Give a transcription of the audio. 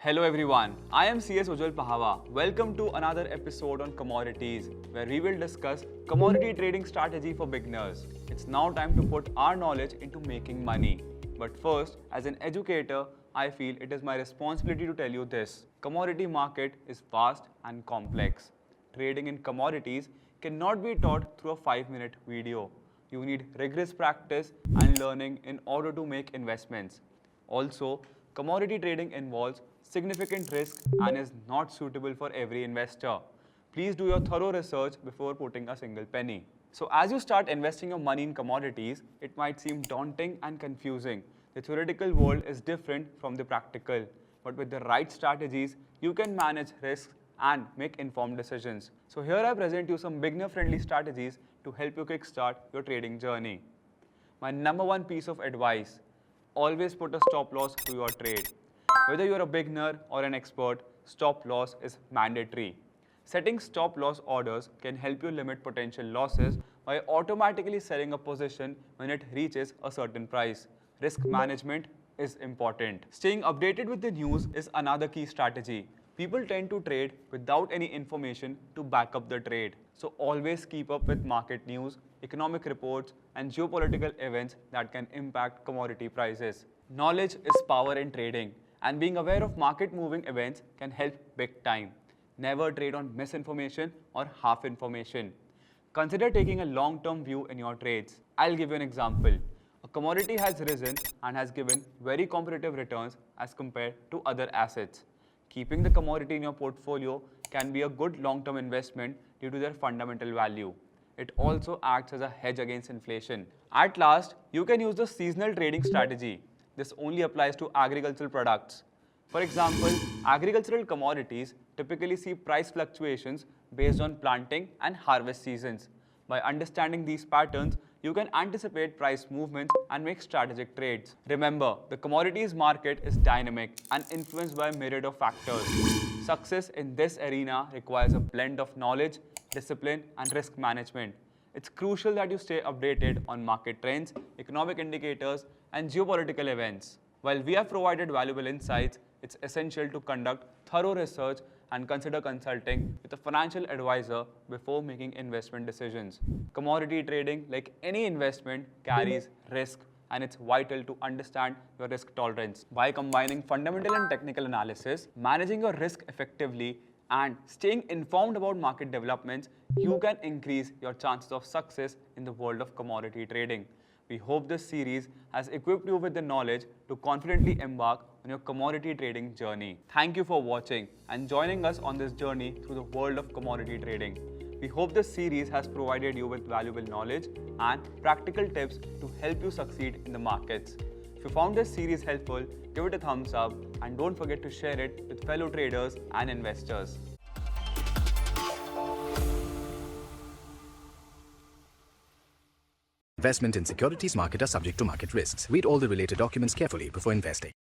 Hello everyone, I am CS Ujjwal Pahwa. Welcome to another episode on Commodities, where we will discuss commodity trading strategy for beginners. It's now time to put our knowledge into making money. But first, as an educator, I feel it is my responsibility to tell you this. Commodity market is vast and complex. Trading in commodities cannot be taught through a 5-minute video. You need rigorous practice and learning in order to make investments. Also, commodity trading involves significant risk and is not suitable for every investor. Please do your thorough research before putting a single penny. So as you start investing your money in commodities, it might seem daunting and confusing. The theoretical world is different from the practical, but with the right strategies, you can manage risks and make informed decisions. So here I present you some beginner-friendly strategies to help you kickstart your trading journey. My number one piece of advice: always put a stop loss to your trade. Whether you're a beginner or an expert, stop loss is mandatory. Setting stop loss orders can help you limit potential losses by automatically selling a position when it reaches a certain price. Risk management is important. Staying updated with the news is another key strategy. People tend to trade without any information to back up the trade. So always keep up with market news, economic reports, and geopolitical events that can impact commodity prices. Knowledge is power in trading, and being aware of market moving events can help big time. Never trade on misinformation or half information. Consider taking a long-term view in your trades. I'll give you an example. A commodity has risen and has given very competitive returns as compared to other assets. Keeping the commodity in your portfolio can be a good long-term investment due to their fundamental value. It also acts as a hedge against inflation. At last, you can use the seasonal trading strategy. This only applies to agricultural products. For example, agricultural commodities typically see price fluctuations based on planting and harvest seasons. By understanding these patterns, you can anticipate price movements and make strategic trades. Remember, the commodities market is dynamic and influenced by a myriad of factors. Success in this arena requires a blend of knowledge, discipline, and risk management. It's crucial that you stay updated on market trends, economic indicators, and geopolitical events. While we have provided valuable insights, it's essential to conduct thorough research and consider consulting with a financial advisor before making investment decisions. Commodity trading, like any investment, carries risk, and it's vital to understand your risk tolerance. By combining fundamental and technical analysis, managing your risk effectively, and staying informed about market developments, you can increase your chances of success in the world of commodity trading. We hope this series has equipped you with the knowledge to confidently embark on your commodity trading journey. Thank you for watching and joining us on this journey through the world of commodity trading. We hope this series has provided you with valuable knowledge and practical tips to help you succeed in the markets. If you found this series helpful, give it a thumbs up and don't forget to share it with fellow traders and investors. Investment in securities market are subject to market risks. Read all the related documents carefully before investing.